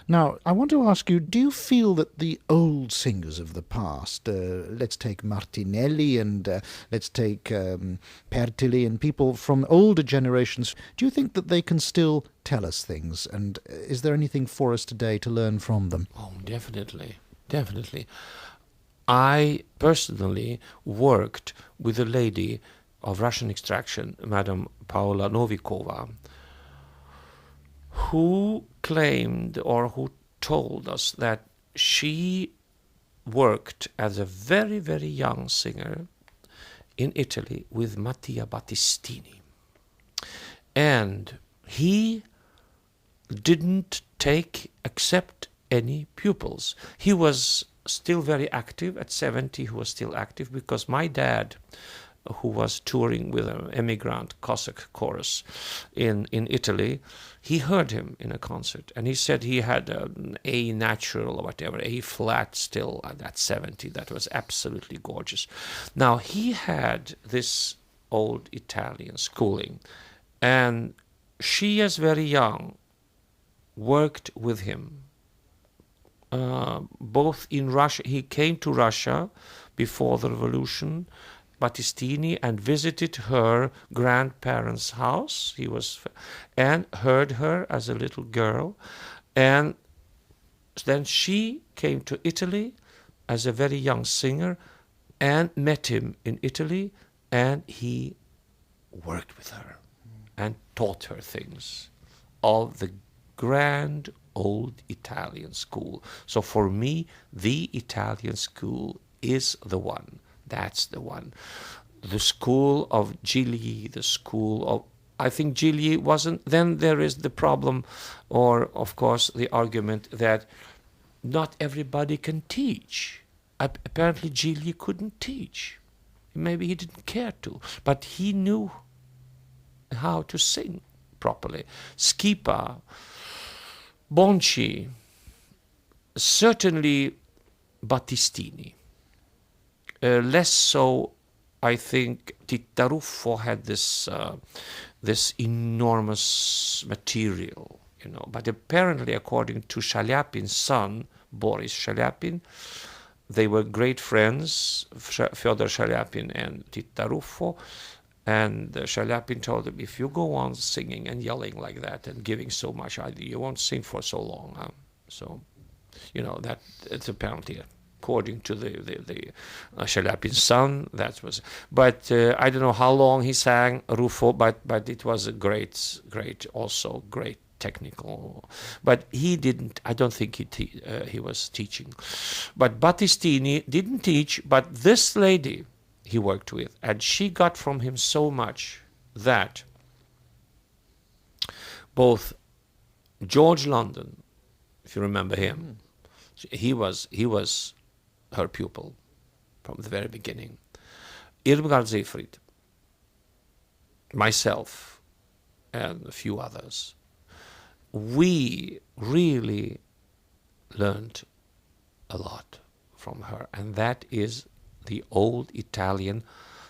Now, I want to ask you, do you feel that the old singers of the past, let's take Martinelli and let's take Pertili and people from older generations, do you think that they can still tell us things? And is there anything for us today to learn from them? Oh, definitely. Definitely. I personally worked with a lady of Russian extraction, Madame Paula Novikova, who claimed or who told us that she worked as a very, very young singer in Italy with Mattia Battistini. And he didn't accept any pupils. He was still very active. At 70, he was still active because my dad, who was touring with an emigrant Cossack chorus in Italy, he heard him in a concert, and he said he had an A natural or whatever, A flat still at 70. That was absolutely gorgeous. Now, he had this old Italian schooling, and she, as very young, worked with him. Both in Russia, he came to Russia before the revolution, Battistini, and visited her grandparents' house. And heard her as a little girl, and then she came to Italy as a very young singer, and met him in Italy, and he worked with her and taught her things of the grand old Italian school. So for me, the Italian school is the one. That's the one. The school of Gigli, the school of, I think Gigli wasn't, then there is the problem, or of course the argument that not everybody can teach. Apparently Gigli couldn't teach. Maybe he didn't care to, but he knew how to sing properly. Schipa, Bonci, certainly Battistini. Less so, I think, Tittaruffo had this enormous material, But apparently, according to Shaliapin's son, Boris Shaliapin, they were great friends, Fyodor Shaliapin and Tittaruffo. And Shaliapin told him, if you go on singing and yelling like that and giving so much, you won't sing for so long. Huh? So, that it's apparently, according to the Shaliapin's son, that was. But I don't know how long he sang Ruffo, but it was a great technical. But he didn't. I don't think he was teaching. But Battistini didn't teach. But this lady he worked with, and she got from him so much that both George London, if you remember him, he was her pupil from the very beginning. Irmgard Seyfried, myself, and a few others, we really learned a lot from her, and that is the old Italian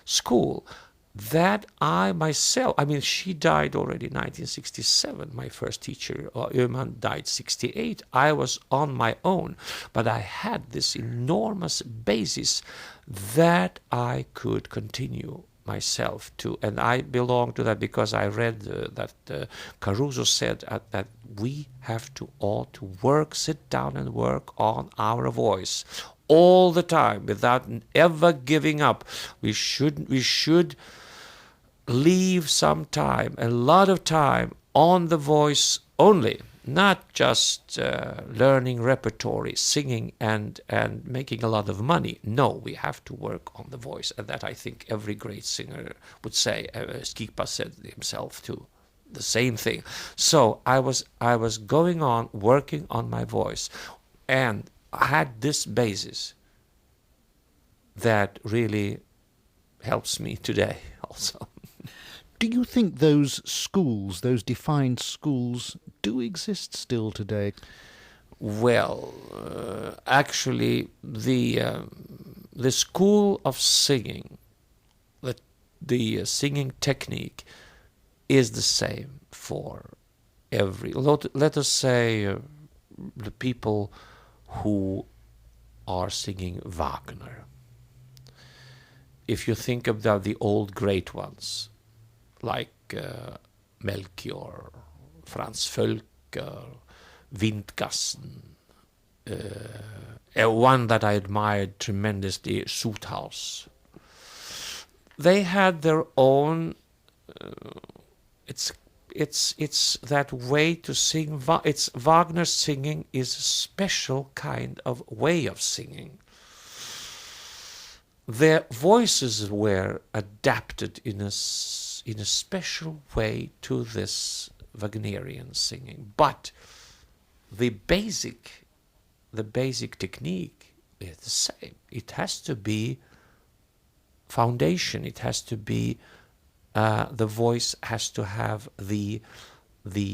school that I myself, she died already in 1967, my first teacher, Öhman died 68. I was on my own, but I had this enormous basis that I could continue myself to, and I belong to that because I read that Caruso said that we have to all to work, sit down and work on our voice all the time without ever giving up. We should leave some time, a lot of time, on the voice only, not just learning repertory, singing and making a lot of money. No, we have to work on the voice, and that I think every great singer would say. Schipa said himself too, the same thing. So I was going on working on my voice, and I had this basis that really helps me today also. Do you think those schools, those defined schools, do exist still today? Well, actually, the school of singing, the singing technique, is the same for every. Let us say the people who are singing Wagner. If you think about the old great ones, like Melchior, Franz Völker, Windgassen, one that I admired tremendously, Suthaus. They had their own. It's that way to sing. It's Wagner singing is a special kind of way of singing. Their voices were adapted in a special way to this Wagnerian singing, but the basic technique is the same. It has to be foundation. It has to be the voice has to have the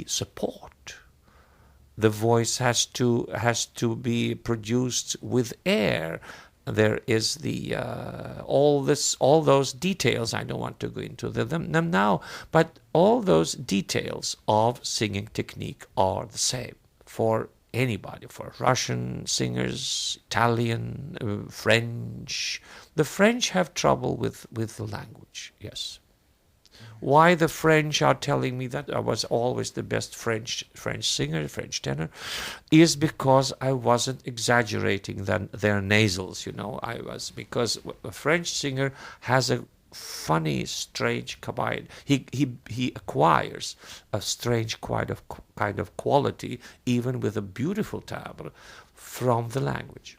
support. The voice has to be produced with air. There is all those details. I don't want to go into them now, but all those details of singing technique are the same for anybody, for Russian singers, Italian, French. The French have trouble with the language, yes. Why the French are telling me that I was always the best French singer, French tenor, is because I wasn't exaggerating their nasals, because a French singer has a funny, strange combine. He acquires a strange kind of quality, even with a beautiful timbre, from the language.